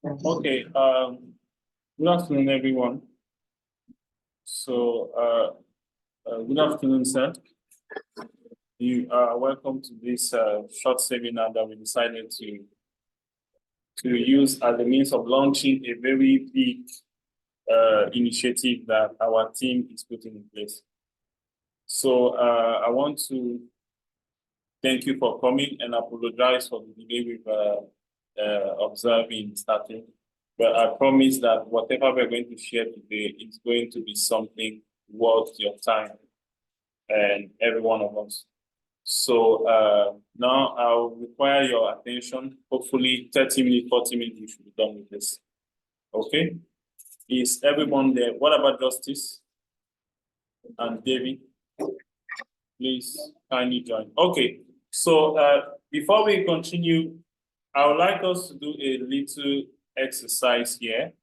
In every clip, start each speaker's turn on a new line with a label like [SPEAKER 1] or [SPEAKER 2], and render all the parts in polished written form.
[SPEAKER 1] Okay, good afternoon, everyone. So, good afternoon, sir. You are welcome to this short seminar that we decided to use as a means of launching a very big initiative that our team is putting in place. So, I want to thank you for coming and apologize for the delay we've observed in starting. But I promise that whatever we're going to share today is going to be something worth your time and every one of us. So now I'll require your attention. Hopefully 30 minutes, 40 minutes, we should be done with this. Okay? Is everyone there? What about Justice and David? Please kindly join. Okay, so before we continue, I would like us to do a little exercise here.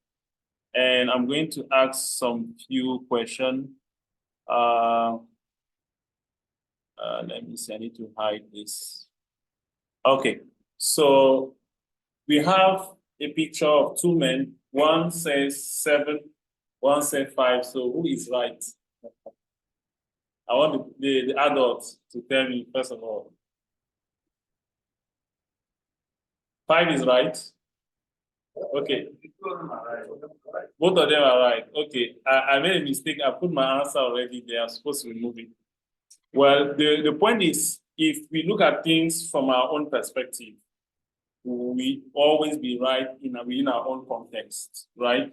[SPEAKER 1] And I'm going to ask some few questions. Let me see, I need to hide this. Okay, so we have a picture of two men. One says 7, one says 5. So who is right? I want the adults to tell me, first of all. 5 is right? Okay. Both of them are right. Okay, I made a mistake. I put my answer already there. I'm supposed to remove it. Well, the point is, if we look at things from our own perspective, we always be right within our own context, right?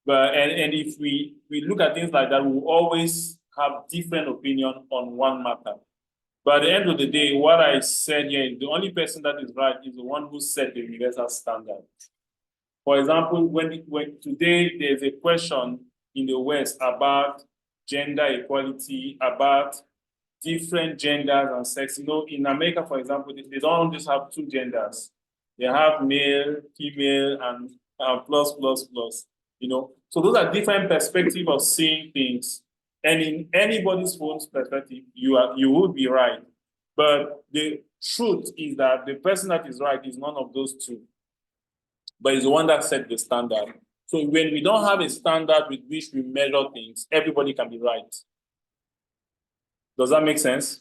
[SPEAKER 1] But and if we look at things like that, we will always have different opinion on one matter. But at the end of the day, what I said here, the only person that is right is the one who set the universal standard. For example, when today there's a question in the West about gender equality, about different genders and sex. You know, in America, for example, they don't just have 2 genders. They have male, female, and plus, plus, plus. You know, so those are different perspectives of seeing things. And in anybody's own perspective, you would be right. But the truth is that the person that is right is none of those two, but it's the one that set the standard. So when we don't have a standard with which we measure things, everybody can be right. Does that make sense?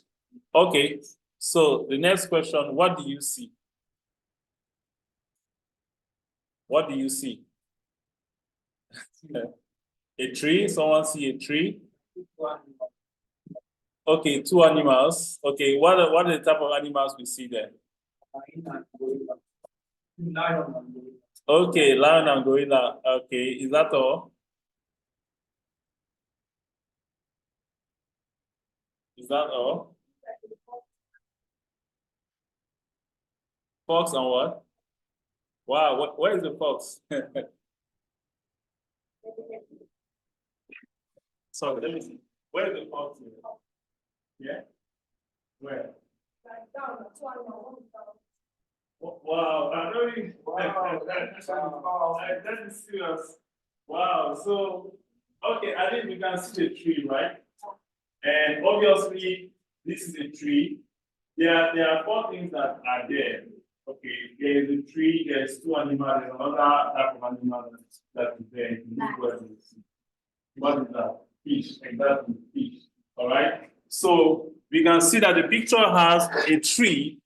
[SPEAKER 1] Okay, so the next question, what do you see? What do you see? A tree? Someone see a tree? Okay, 2 animals. Okay, what are the type of animals we see there? Okay, lion and gorilla. Okay, is that all? Is that all? Fox and what? Wow, where is the fox? Sorry, let me see. Where is the fox? Yeah? Where? Wow, I really, wow, that is serious. Wow, so, okay, I think we can see the tree, right? And obviously, this is a tree. There are 4 things that are there. Okay, there is a tree, there's 2 animals, there's another type of animal that is there. What is that? Fish, exactly, fish. All right. So we can see that the picture has a tree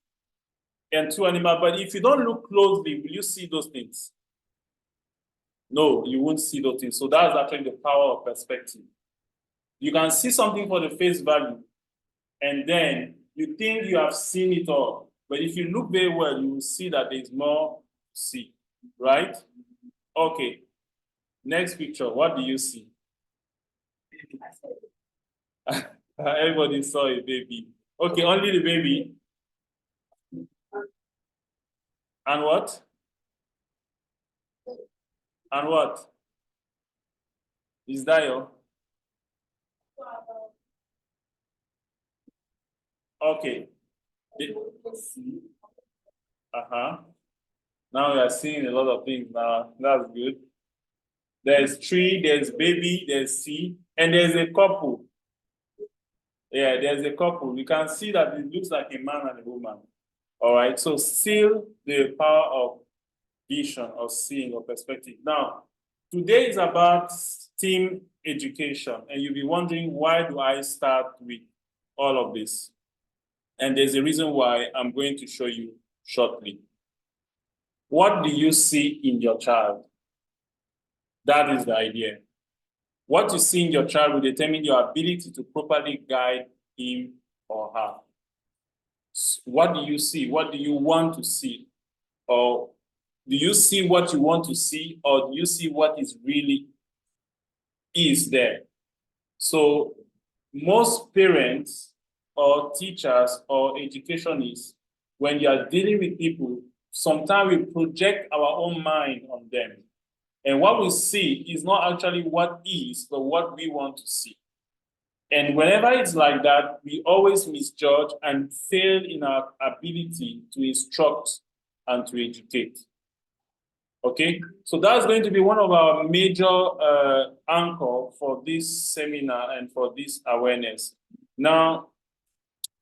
[SPEAKER 1] and 2 animals, but if you don't look closely, will you see those things? No, you won't see those things. So that's actually the power of perspective. You can see something for the face value, and then you think you have seen it all. But if you look very well, you will see that there's more to see, right? Okay. Next picture, what do you see? Everybody saw a baby. Okay, only the baby. And what? And what? Is that your? Okay. Uh-huh. Now we are seeing a lot of things now. That's good. There's tree, there's baby, there's sea, and there's a couple. Yeah, there's a couple. You can see that it looks like a man and a woman. All right. So still the power of vision or seeing or perspective. Now, today is about STEAM education, and you'll be wondering, why do I start with all of this? And there's a reason why I'm going to show you shortly. What do you see in your child? That is the idea. What you see in your child will determine your ability to properly guide him or her. What do you see? What do you want to see? Or do you see what you want to see, or do you see what is really is there? So most parents or teachers or educationists, when you are dealing with people, sometimes we project our own mind on them. And what we see is not actually what is, but what we want to see. And whenever it's like that, we always misjudge and fail in our ability to instruct and to educate. Okay, so that's going to be one of our major anchor for this seminar and for this awareness. Now,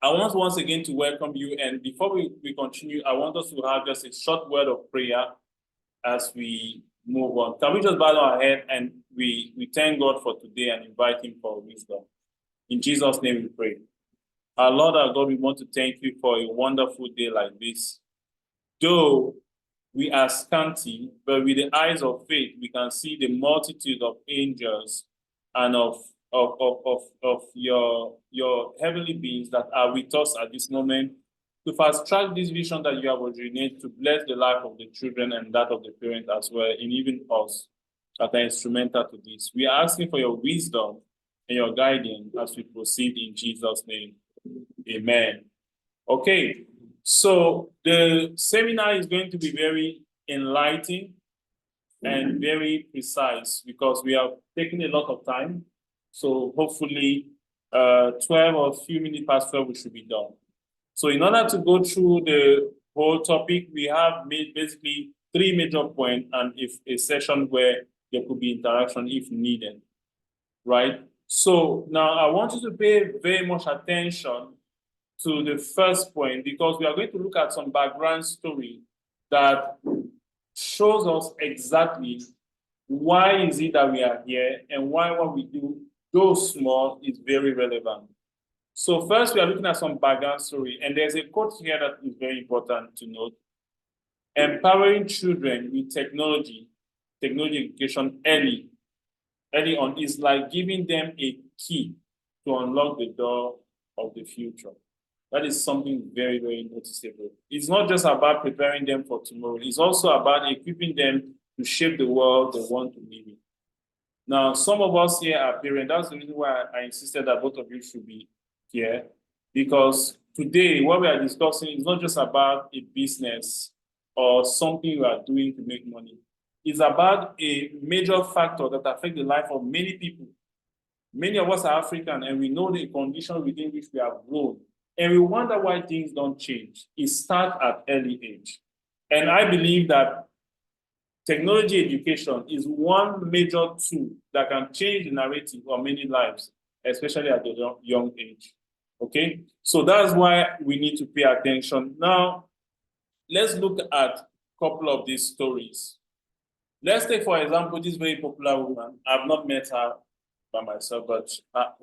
[SPEAKER 1] I want once again to welcome you. And before we continue, I want us to have just a short word of prayer as we move on. Can we just bow our head and we thank God for today and invite him for wisdom. In Jesus' name we pray. Our Lord, our God, we want to thank you for a wonderful day like this. Though we are scanty, but with the eyes of faith, we can see the multitude of angels and of your heavenly beings that are with us at this moment to fast track this vision that you have originated to bless the life of the children and that of the parents as well, and even us that are instrumental to this. We are asking for your wisdom and your guidance as we proceed in Jesus' name. Amen. Okay, so the seminar is going to be very enlightening and very precise because we are taking a lot of time. So hopefully 12 or a few minutes past 12 we should be done. So in order to go through the whole topic, we have made basically 3 major points and if a session where there could be interaction if needed, right? So now I want you to pay very much attention to the first point because we are going to look at some background story that shows us exactly why is it that we are here and why what we do, though small, is very relevant. So first we are looking at some background story, and there's a quote here that is very important to note. Empowering children with technology education early on is like giving them a key to unlock the door of the future. That is something very, very noticeable. It's not just about preparing them for tomorrow. It's also about equipping them to shape the world they want to live in. Now, some of us here are parents. That's the reason why I insisted that both of you should be here. Because today, what we are discussing is not just about a business or something you are doing to make money. It's about a major factor that affects the life of many people. Many of us are African, and we know the condition within which we have grown. And we wonder why things don't change. It starts at early age. And I believe that technology education is one major tool that can change the narrative of many lives, especially at a young age. Okay? So that's why we need to pay attention. Now, let's look at a couple of these stories. Let's take, for example, this very popular woman. I've not met her by myself, but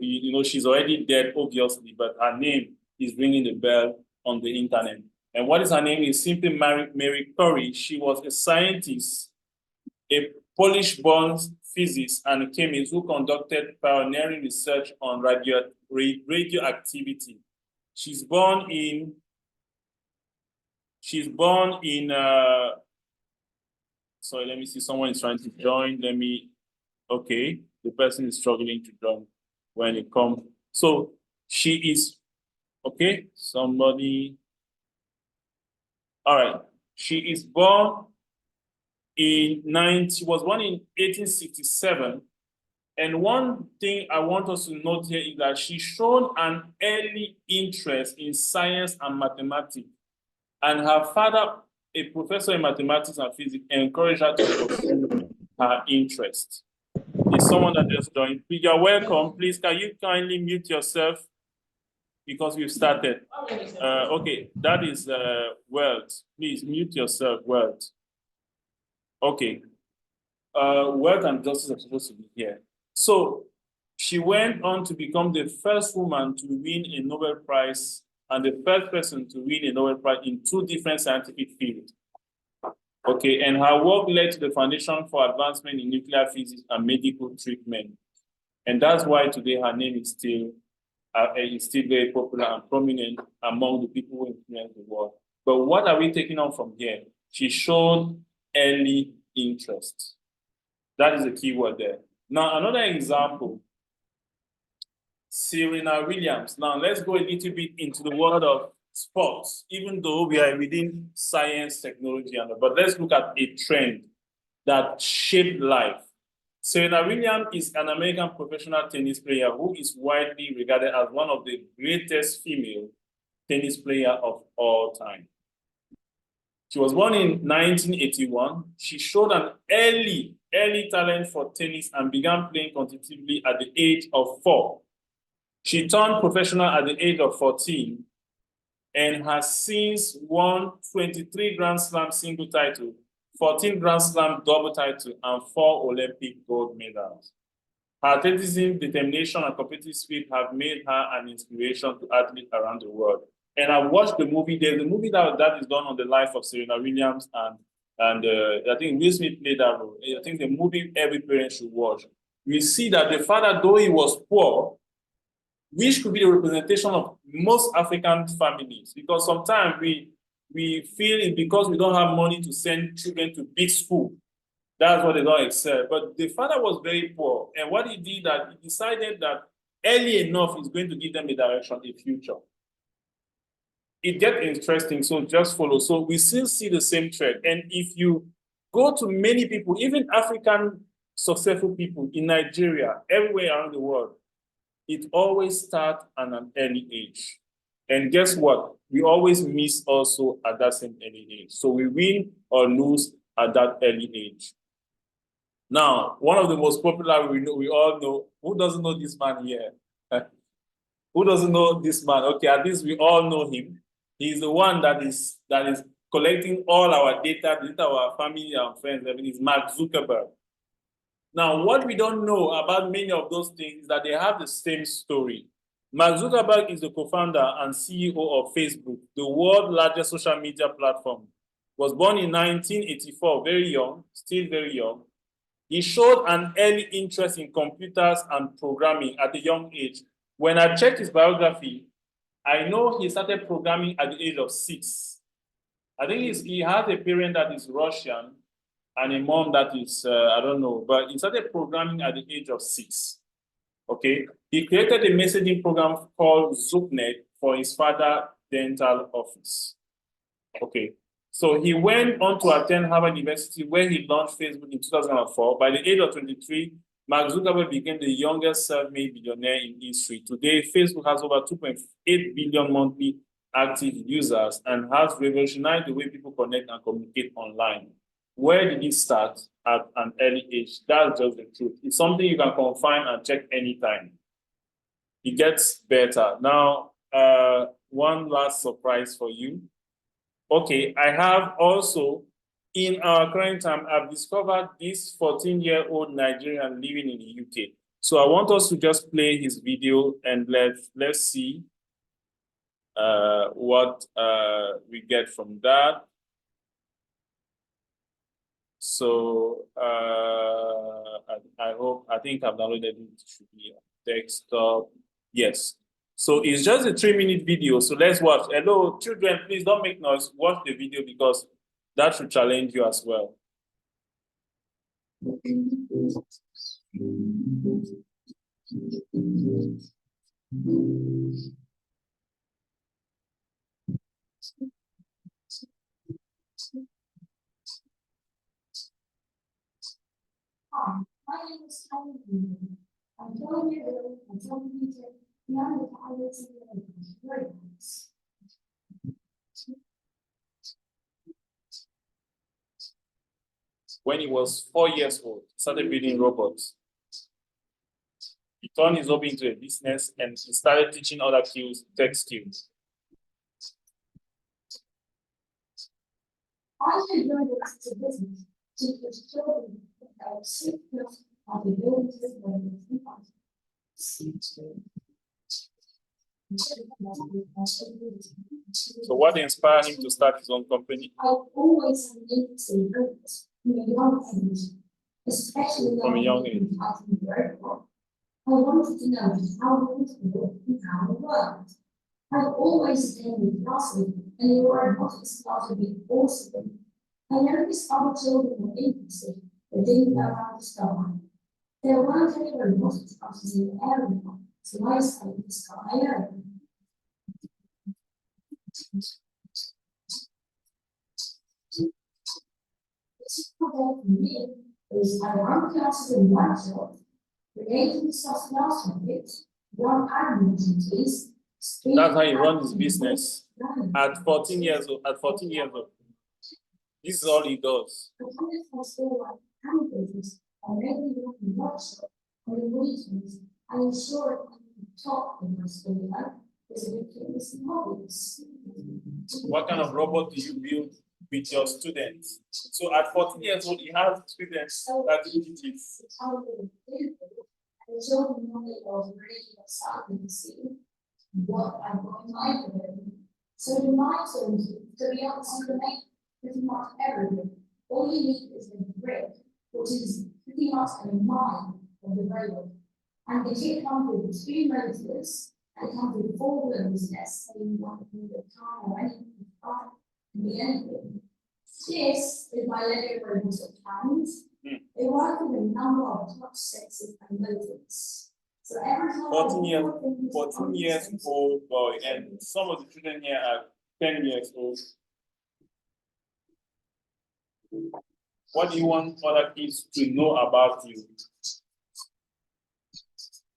[SPEAKER 1] she's already dead, obviously, but her name is ringing the bell on the internet. And what is her name is simply Mary Curie. She was a scientist, a Polish-born physicist and chemist who conducted pioneering research on radioactivity. She's born in sorry, let me see, someone is trying to join. Okay, the person is struggling to join when it comes. So she is, okay, somebody, all right. She is born she was born in 1867. And one thing I want us to note here is that she showed an early interest in science and mathematics. And her father, a professor in mathematics and physics, encouraged her to pursue her interest. There's someone that just joined. You're welcome. Please, can you kindly mute yourself? Because we've started. Okay, that is Wealth. Please mute yourself, Wealth. Okay. Wealth and justice are supposed to be here. So she went on to become the first woman to win a Nobel Prize and the first person to win a Nobel Prize in 2 different scientific fields. Okay, and her work led to the Foundation for Advancement in Nuclear Physics and Medical Treatment. And that's why today her name is still very popular and prominent among the people who influence the world. But what are we taking on from here? She showed early interest. That is the key word there. Now, another example, Serena Williams. Now, let's go a little bit into the world of sports, even though we are within science, technology, but let's look at a trend that shaped life. Serena Williams is an American professional tennis player who is widely regarded as one of the greatest female tennis players of all time. She was born in 1981. She showed an early talent for tennis and began playing competitively at the age of 4. She turned professional at the age of 14 and has since won 23 Grand Slam single titles, 14 Grand Slam double titles, and 4 Olympic gold medals. Her athleticism, determination, and competitive spirit have made her an inspiration to athletes around the world. And I watched the movie. There's a movie that is done on the life of Serena Williams, and I think Will Smith played that role. I think the movie every parent should watch. We see that the father, though he was poor, which could be the representation of most African families, because sometimes we feel it because we don't have money to send children to big school. That's what they don't excel. But the father was very poor, and what he did that he decided that early enough is going to give them a direction, a future. It gets interesting, so just follow. So we still see the same trend. And if you go to many people, even African successful people in Nigeria, everywhere around the world, it always starts at an early age. And guess what? We always miss also at that same early age. So we win or lose at that early age. Now, one of the most popular we all know, who doesn't know this man here? Who doesn't know this man? Okay, at least we all know him. He's the one that is collecting all our data our family and friends. I mean, it's Mark Zuckerberg. Now, what we don't know about many of those things is that they have the same story. Mark Zuckerberg is the co-founder and CEO of Facebook, the world's largest social media platform. Was born in 1984, very young, still very young. He showed an early interest in computers and programming at a young age. When I checked his biography, I know he started programming at the age of 6. I think he has a parent that is Russian and a mom that is, I don't know, but he started programming at the age of 6. Okay. He created a messaging program called ZoopNet for his father's dental office. Okay. So he went on to attend Harvard University where he launched Facebook in 2004. By the age of 23, Mark Zuckerberg became the youngest self-made billionaire in history. Today, Facebook has over 2.8 billion monthly active users and has revolutionized the way people connect and communicate online. Where did it start? At an early age. That's just the truth. It's something you can confine and check anytime. It gets better. Now, one last surprise for you. Okay, I have also, in our current time, I've discovered this 14-year-old Nigerian living in the UK. So I want us to just play his video and let's see what we get from that. So I think I've downloaded it. It should be on desktop. Yes. So it's just a 3-minute video. So let's watch. Hello, children, please don't make noise. Watch the video because that should challenge you as well.
[SPEAKER 2] My name is Helen. I'm 12 years old. I'm 12 beyond the toilets and the very nice.
[SPEAKER 1] When he was 4 years old, he started building robots. He turned his hobby into a business and he started teaching other skills, tech skills.
[SPEAKER 2] I should know this is a business. teach children about secrets of the abilities of
[SPEAKER 1] So what inspired him to start his own company?
[SPEAKER 2] I always need to read from a young age, especially
[SPEAKER 1] From a young age.
[SPEAKER 2] I wanted to know how things work and how it worked. I've always been with philosophy, and the robotics class would be awesome. I noticed other children were interested, but didn't know how to start. There weren't any robotics classes in the area, so I started to start my own. This project for me is I run classes in workshops, creating self-class topics, run admin duties.
[SPEAKER 1] That's how he runs his business. At 14 years old. At 14 years old. This is all he does.
[SPEAKER 2] I regularly workshop on the weekends and ensure I can talk in my school life is a fitness and hobbies.
[SPEAKER 1] What kind of robot do you build with your students? So at 14 years old, he has students that do this.
[SPEAKER 2] The children know that I was really excited to see what I'm going to do. So in my turn, to be able to make pretty much everything, all you need is a brick, which is pretty much a mind of the robot. And the kit comes with 2 motors, and it comes with 4 wheels, let's say you want to move a car or anything, can be anything. This is my Lego robot of hands. They work with a number of touch sensors and motors. So every time
[SPEAKER 1] 14 years old boy, and some of the children here are 10 years old. What do you want other kids to know about you?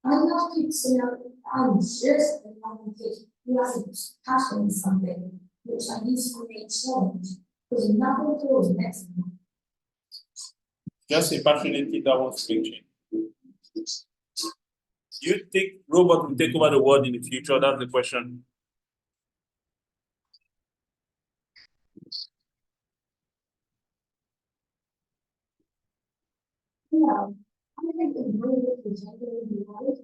[SPEAKER 2] I love kids to know I'm just a young kid who has a passion in something which I used to create challenge, because nothing feels better.
[SPEAKER 1] Just a passionate kid that wants to change. Do you think robots will take over the world in the future? That's the question.
[SPEAKER 2] Yeah, I think the robot will generally be right,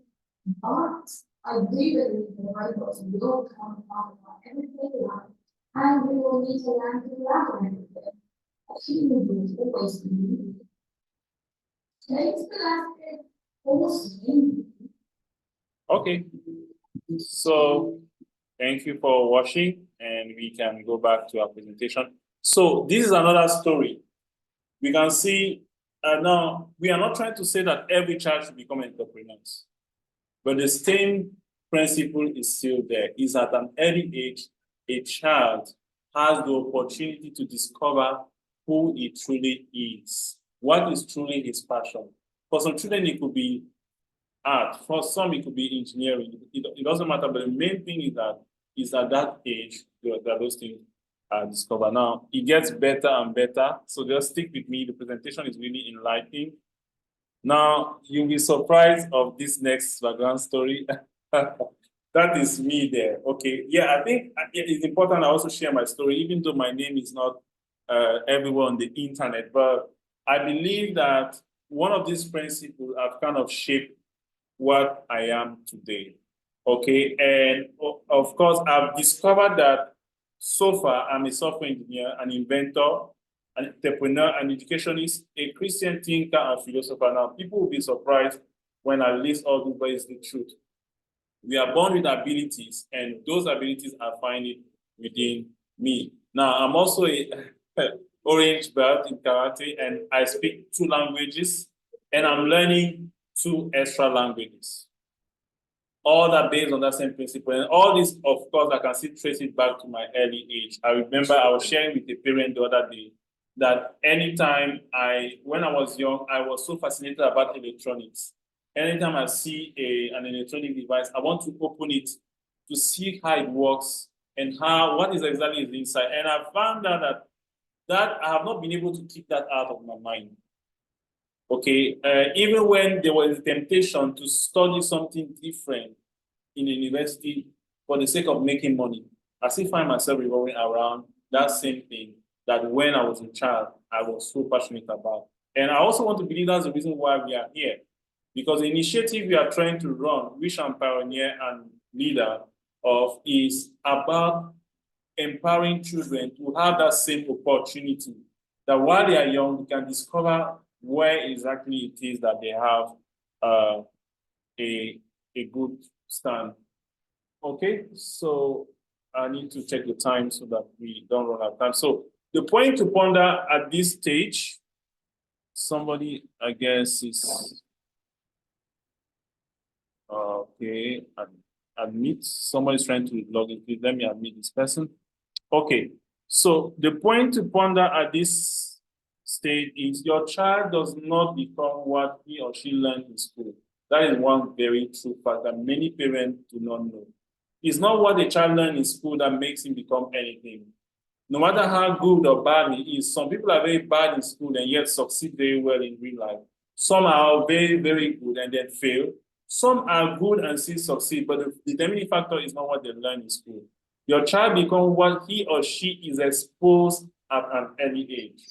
[SPEAKER 2] but I do believe the robots will come out of everyday life, and we will need to learn to collaborate with them. A human will always be needed. Today's philosophy also.
[SPEAKER 1] Okay. So thank you for watching, and we can go back to our presentation. So this is another story. We can see now we are not trying to say that every child should become entrepreneurs, but the same principle is still there. Is at an early age, a child has the opportunity to discover who he truly is, what is truly his passion. For some children, it could be art. For some, it could be engineering. It doesn't matter, but the main thing is at that age that those things are discovered. Now, it gets better and better, so just stick with me. The presentation is really enlightening. Now, you'll be surprised of this next background story. That is me there. Okay. Yeah, I think it's important I also share my story, even though my name is not everywhere on the internet. But I believe that one of these principles have kind of shaped what I am today. Okay. And of course, I've discovered that so far I'm a software engineer, an inventor, an entrepreneur, an educationist, a Christian thinker, and philosopher. Now, people will be surprised when I list all these, but it's the truth. We are born with abilities, and those abilities are finding within me. Now, I'm also a orange belt in karate, and I speak 2 languages, and I'm learning 2 extra languages. All that based on that same principle. And all this, of course, I can still trace it back to my early age. I remember I was sharing with a parent the other day that anytime when I was young, I was so fascinated about electronics. Anytime I see an electronic device, I want to open it to see how it works and what is exactly inside. And I found out that I have not been able to keep that out of my mind. Okay, even when there was a temptation to study something different in the university for the sake of making money, I still find myself revolving around that same thing. that when I was a child, I was so passionate about. And I also want to believe that's the reason why we are here. Because the initiative we are trying to run, which I'm pioneer and leader of, is about empowering children to have that same opportunity. That while they are young, they can discover where exactly it is that they have a good stand. Okay, so I need to check the time so that we don't run out of time. So the point to ponder at this stage, somebody, I guess, is okay. Admit somebody's trying to log in. Please let me admit this person. Okay, so the point to ponder at this stage is your child does not become what he or she learned in school. That is one very true fact that many parents do not know. It's not what the child learned in school that makes him become anything. No matter how good or bad he is, some people are very bad in school and yet succeed very well in real life. Some are very, very good and then fail. Some are good and still succeed, but the determining factor is not what they learn in school. Your child becomes what he or she is exposed at an early age.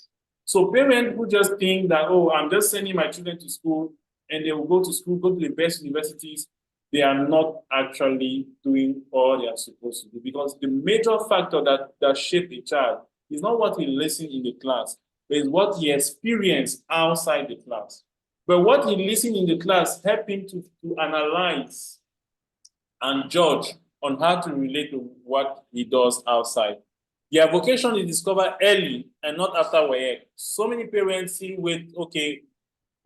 [SPEAKER 1] So parents who just think that, oh, I'm just sending my children to school and they will go to school, go to the best universities, they are not actually doing all they are supposed to do. Because the major factor that shapes a child is not what he listens in the class, but it's what he experienced outside the class. But what he listens in the class help him to analyze and judge on how to relate to what he does outside. Their vocation is discovered early and not after WAEC. So many parents see, wait, okay,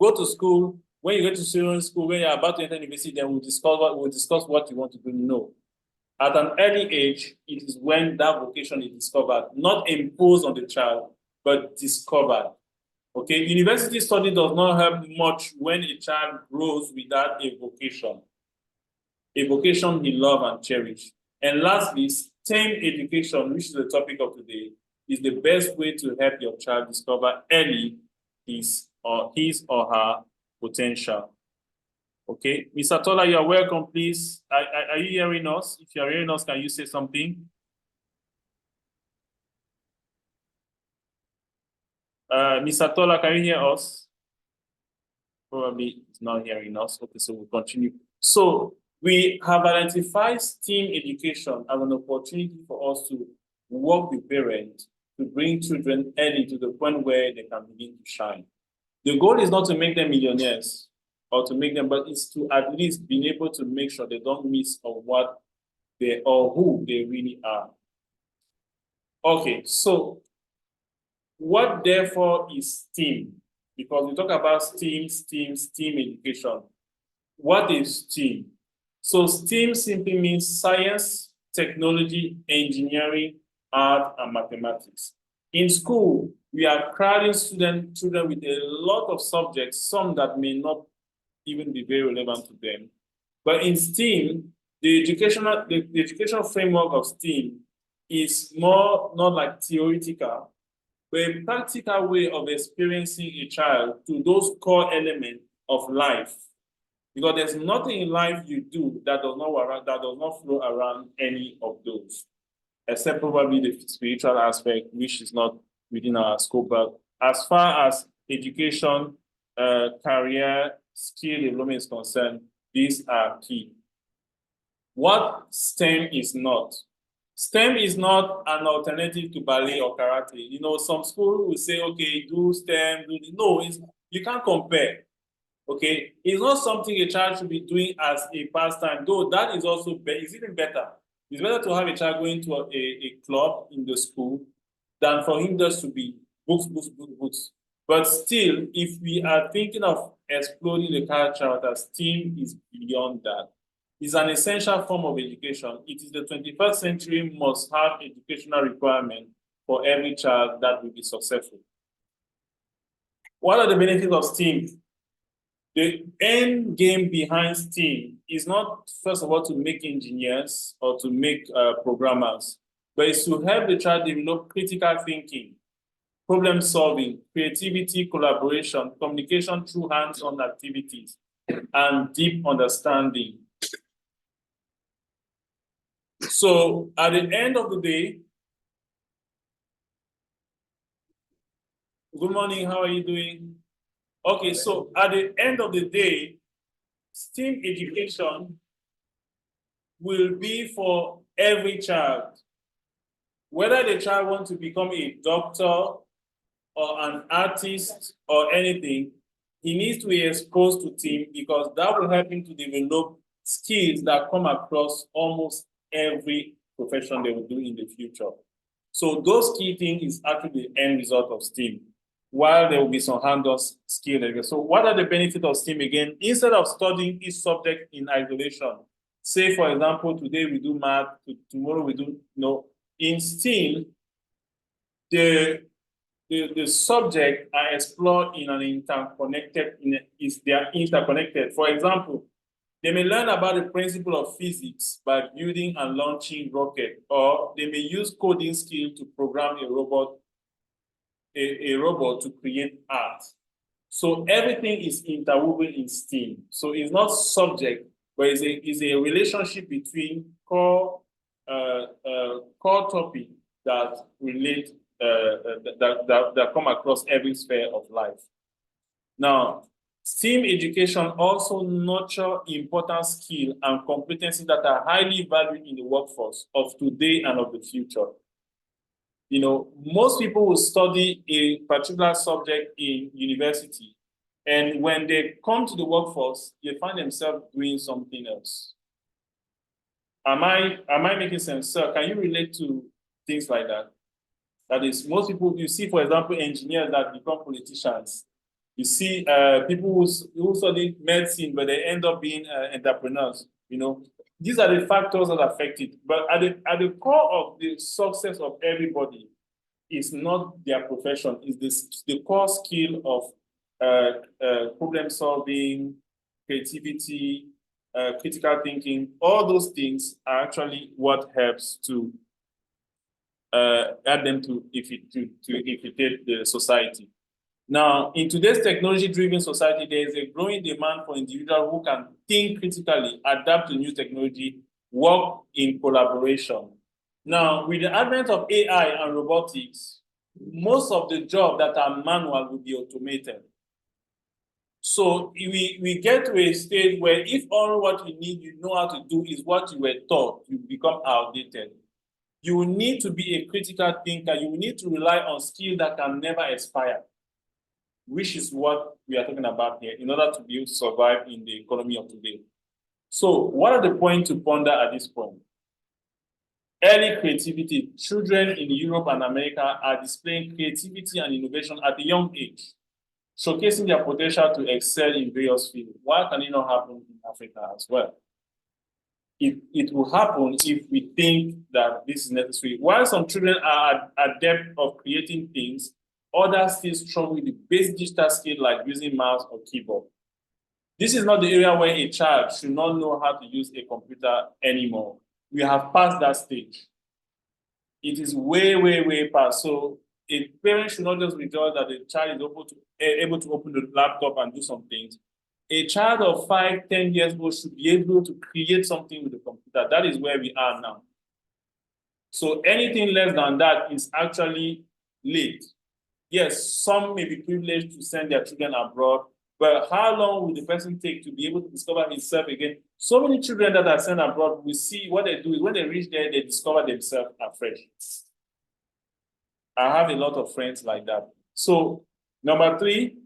[SPEAKER 1] go to school. When you get to student school, when you're about to enter university, then we'll discuss what you want to do. No. At an early age, it is when that vocation is discovered, not imposed on the child, but discovered. Okay, university study does not help much when a child grows without a vocation he love and cherish. And lastly, STEM education, which is the topic of today, is the best way to help your child discover early his or her potential. Okay, Mr. Tola, you are welcome, please. Are you hearing us? If you are hearing us, can you say something? Mr. Tola, can you hear us? Probably it's not hearing us. Okay, so we'll continue. So we have identified STEAM education as an opportunity for us to work with parents to bring children early to the point where they can begin to shine. The goal is not to make them millionaires or to make them, but it's to at least be able to make sure they don't miss on what they or who they really are. Okay, so what therefore is STEAM? Because we talk about STEAM education. What is STEAM? So STEAM simply means science, technology, engineering, art, and mathematics. In school, we are crowding children with a lot of subjects, some that may not even be very relevant to them. But in STEAM, the educational framework of STEAM is more not like theoretical, but a practical way of experiencing a child to those core elements of life. Because there's nothing in life you do that does not flow around any of those, except probably the spiritual aspect, which is not within our scope. But as far as education, career, skill development is concerned, these are key. What STEM is not. STEM is not an alternative to ballet or karate. You know, some schools will say, okay, do STEM, do this. No, you can't compare. Okay, it's not something a child should be doing as a pastime, though that is also it's even better. It's better to have a child going to a club in the school than for him just to be books, books, books, books. But still, if we are thinking of exploding the culture, that STEAM is beyond that. It's an essential form of education. It is the 21st century must have educational requirement for every child that will be successful. What are the benefits of STEAM? The end game behind STEAM is not, first of all, to make engineers or to make programmers, but it's to help the child develop critical thinking, problem solving, creativity, collaboration, communication through hands-on activities, and deep understanding. So at the end of the day, Good morning, how are you doing? Okay, so at the end of the day, STEAM education will be for every child. Whether the child wants to become a doctor or an artist or anything, he needs to be exposed to STEAM because that will help him to develop skills that come across almost every profession they will do in the future. So those key things is actually the end result of STEAM, while there will be some hands-on skill. So what are the benefits of STEAM again? Instead of studying each subject in isolation, say for example, today we do math, tomorrow we do, in STEAM, the subject are explored in an interconnected, they are interconnected. For example, they may learn about the principle of physics by building and launching rocket, or they may use coding skill to program a robot to create art. So everything is interwoven in STEAM. So it's not subject, but it's a relationship between core topic that relate that come across every sphere of life. Now, STEAM education also nurture important skills and competencies that are highly valued in the workforce of today and of the future. Most people will study a particular subject in university, and when they come to the workforce, they find themselves doing something else. Am I making sense, sir? Can you relate to things like that? That is, most people, you see, for example, engineers that become politicians. You see people who study medicine, but they end up being entrepreneurs. These are the factors that affect it. But at the core of the success of everybody is not their profession, is the core skill of problem solving, creativity, critical thinking. All those things are actually what helps to add them to infiltrate the society. Now, in today's technology-driven society, there is a growing demand for individuals who can think critically, adapt to new technology, work in collaboration. Now, with the advent of AI and robotics, most of the jobs that are manual will be automated. So we get to a stage where if all what you know how to do is what you were taught, you become outdated. You will need to be a critical thinker. You will need to rely on skills that can never expire, which is what we are talking about here in order to be able to survive in the economy of today. So what are the points to ponder at this point? Early creativity. Children in Europe and America are displaying creativity and innovation at a young age, showcasing their potential to excel in various fields. Why can it not happen in Africa as well? It will happen if we think that this is necessary. While some children are adept of creating things, others still struggle with the basic digital skill like using mouse or keyboard. This is not the area where a child should not know how to use a computer anymore. We have passed that stage. It is way, way, way past. So a parent should not just rejoice that the child is able to open the laptop and do some things. A child of 5, 10 years old should be able to create something with the computer. That is where we are now. So anything less than that is actually late. Yes, some may be privileged to send their children abroad, but how long will the person take to be able to discover himself again? So many children that are sent abroad, we see what they do is when they reach there, they discover themselves afresh. I have a lot of friends like that. So, number 3,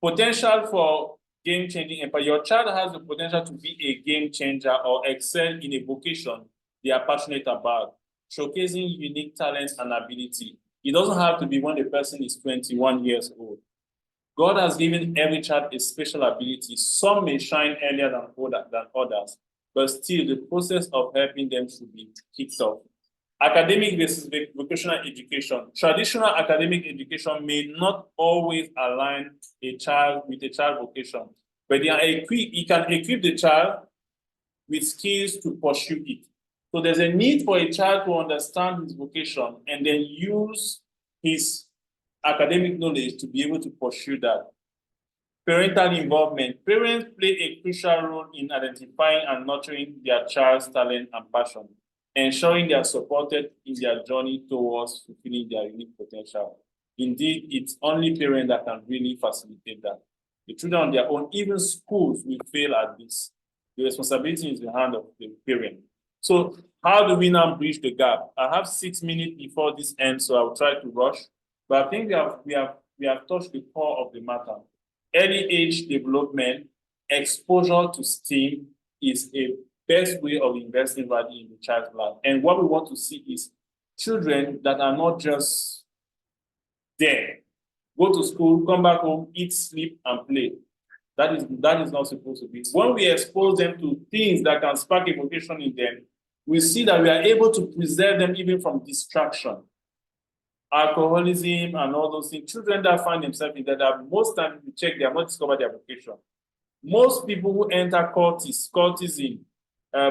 [SPEAKER 1] potential for game-changing impact. Your child has the potential to be a game changer or excel in a vocation they are passionate about, showcasing unique talents and ability. It doesn't have to be when the person is 21 years old. God has given every child a special ability. Some may shine earlier than others, but still the process of helping them should be kicked off. Academic versus vocational education. Traditional academic education may not always align a child with a child vocation, but it can equip the child with skills to pursue it. So there's a need for a child to understand his vocation and then use his academic knowledge to be able to pursue that. Parental involvement. Parents play a crucial role in identifying and nurturing their child's talent and passion, ensuring they are supported in their journey towards fulfilling their unique potential. Indeed, it's only parents that can really facilitate that. The children on their own, even schools will fail at this. The responsibility is in the hand of the parent. So how do we now bridge the gap? I have 6 minutes before this ends, so I'll try to rush. But I think we have touched the core of the matter. Early age development, exposure to STEAM is a best way of investing value in the child's life. And what we want to see is children that are not just there, go to school, come back home, eat, sleep, and play. That is not supposed to be. When we expose them to things that can spark a vocation in them, we see that we are able to preserve them even from distraction, alcoholism, and all those things. Children that find themselves in that, most times we check, they have not discovered their vocation. Most people who enter cultism,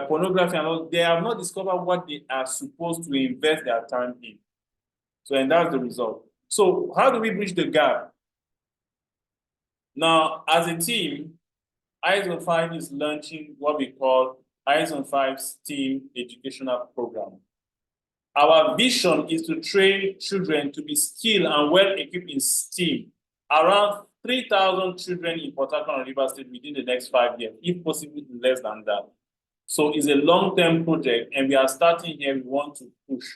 [SPEAKER 1] pornography, and all, they have not discovered what they are supposed to invest their time in. So, and that's the result. So, how do we bridge the gap? Now, as a team, Eyes on 5 is launching what we call Eyes on 5 STEAM educational program. Our vision is to train children to be skilled and well equipped in STEAM. Around 3,000 children in Port Harcourt and Rivers State within the next 5 years, if possible less than that. So it's a long-term project, and we are starting here. We want to push.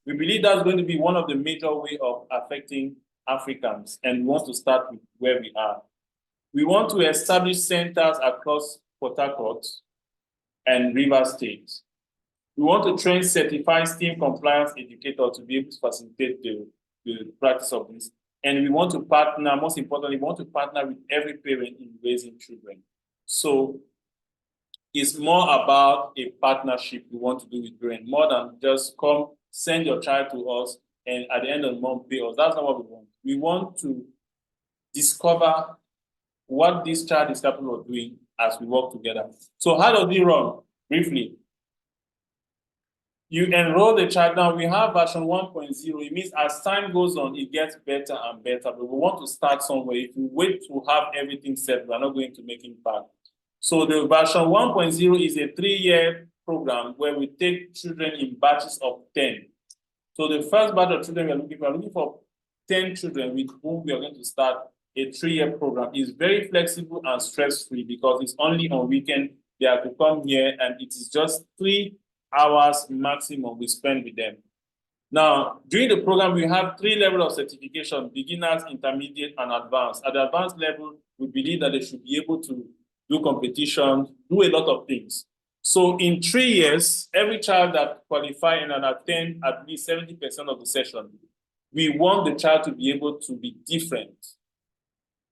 [SPEAKER 1] We believe that's going to be one of the major ways of affecting Africans, and we want to start with where we are. We want to establish centers across Port Harcourt and Rivers State. We want to train certified STEAM compliance educators to be able to facilitate the practice of this. And we want to partner, most importantly, we want to partner with every parent in raising children. So it's more about a partnership we want to do with parents, more than just come, send your child to us, and at the end of the month, pay us. That's not what we want. We want to discover what this child is capable of doing as we work together. So how does it run? Briefly, you enroll the child. Now we have version 1.0. It means as time goes on, it gets better and better, but we want to start somewhere. If we wait to have everything set, we're not going to make impact. So the version 1.0 is a 3-year program where we take children in batches of 10. So the first batch of children we're looking for 10 children with whom we are going to start a 3-year program. It's very flexible and stress-free because it's only on weekend. They have to come here, and it is just 3 hours maximum we spend with them. Now, during the program, we have 3 levels of certification: beginners, intermediate, and advanced. At the advanced level, we believe that they should be able to do competitions, do a lot of things. So in 3 years, every child that qualifies and attend at least 70% of the session, we want the child to be able to be different.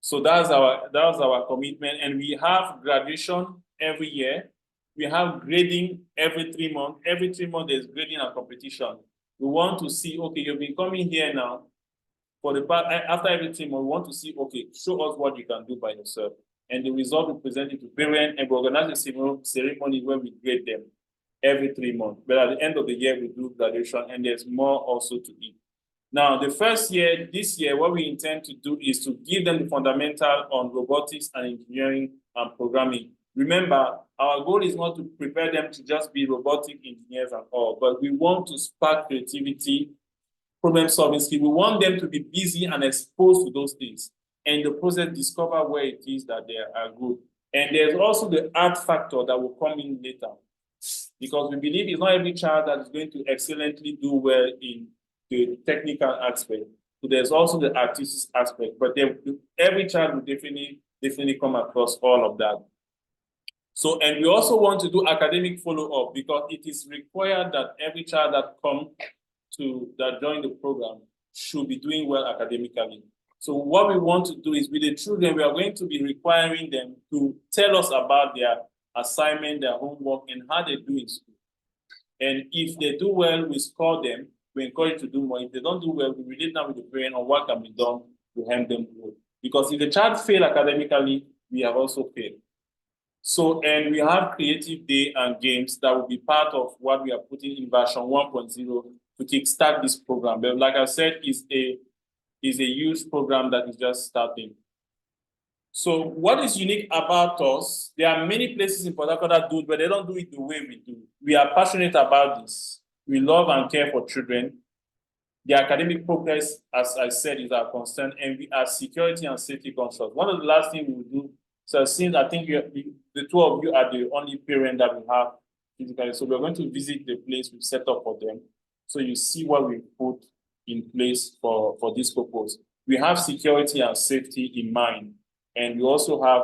[SPEAKER 1] So that's our commitment. And we have graduation every year. We have grading every 3 months. Every 3 months, there's grading and competition. We want to see, okay, you've been coming here now. After every 3 months, we want to see, okay, show us what you can do by yourself. And the result we present it to parents, and we organize a ceremony where we grade them every 3 months. But at the end of the year, we do graduation, and there's more also to it. Now, the first year, this year, what we intend to do is to give them the fundamental on robotics and engineering and programming. Remember, our goal is not to prepare them to just be robotic engineers and all, but we want to spark creativity, problem-solving skills. We want them to be busy and exposed to those things, and in the process discover where it is that they are good. And there's also the art factor that will come in later, because we believe it's not every child that is going to excellently do well in the technical aspect. So there's also the artistic aspect, but every child will definitely come across all of that. So, and we also want to do academic follow-up, because it is required that every child that join the program should be doing well academically. So what we want to do is, with the children, we are going to be requiring them to tell us about their assignment, their homework, and how they do in school. And if they do well, we score them. We encourage to do more. If they don't do well, we relate now with the parent on what can be done to help them grow. Because if the child fails academically, we have also failed. So, and we have creative day and games that will be part of what we are putting in version 1.0 to kickstart this program. But like I said, is a huge program that is just starting. So what is unique about us? There are many places in Port Harcourt that do it, but they don't do it the way we do. We are passionate about this. We love and care for children. The academic progress, as I said, is our concern, and we are security and safety conscious. One of the last things we will do, so since I think the two of you are the only parent that we have physically, so we're going to visit the place we've set up for them. So you see what we put in place for this purpose. We have security and safety in mind, and we also have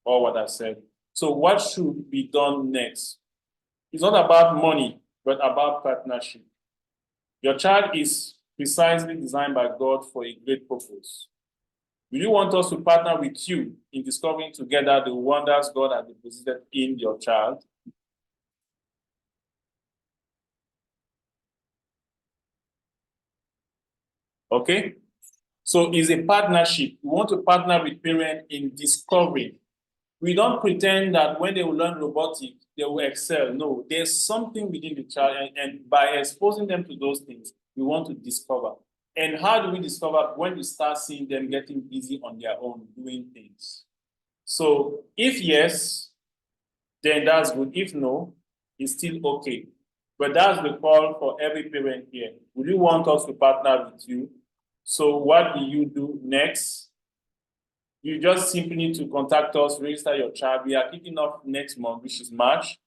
[SPEAKER 1] all what I said. So what should be done next? It's not about money, but about partnership. Your child is precisely designed by God for a great purpose. Do you want us to partner with you in discovering together the wonders God has deposited in your child? Okay? So it's a partnership. We want to partner with parents in discovering. We don't pretend that when they will learn robotics, they will excel. No, there's something within the child, and by exposing them to those things, we want to discover. And how do we discover? When we start seeing them getting busy on their own, doing things. So if yes, then that's good. If no, it's still okay. But that's the call for every parent here. Would you want us to partner with you? So what do you do next? You just simply need to contact us, register your child. We are kicking off next month, which is March.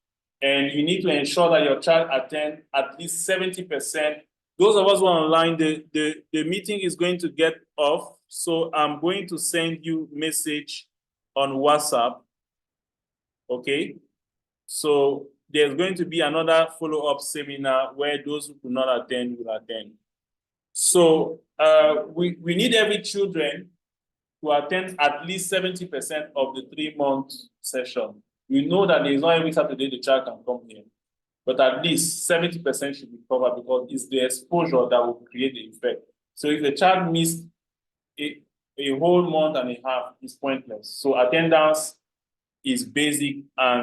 [SPEAKER 1] And you need to ensure that your child attend at least 70%. Those of us who are online, the meeting is going to get off. So I'm going to send you message on WhatsApp. Okay? So there's going to be another follow-up seminar where those who could not attend will attend. So we need every children to attend at least 70% of the 3-month session. We know that there is not every Saturday the child can come here, but at least 70% should be covered because it's the exposure that will create the effect. So if the child missed a whole month and a half, it's pointless. So attendance is basic and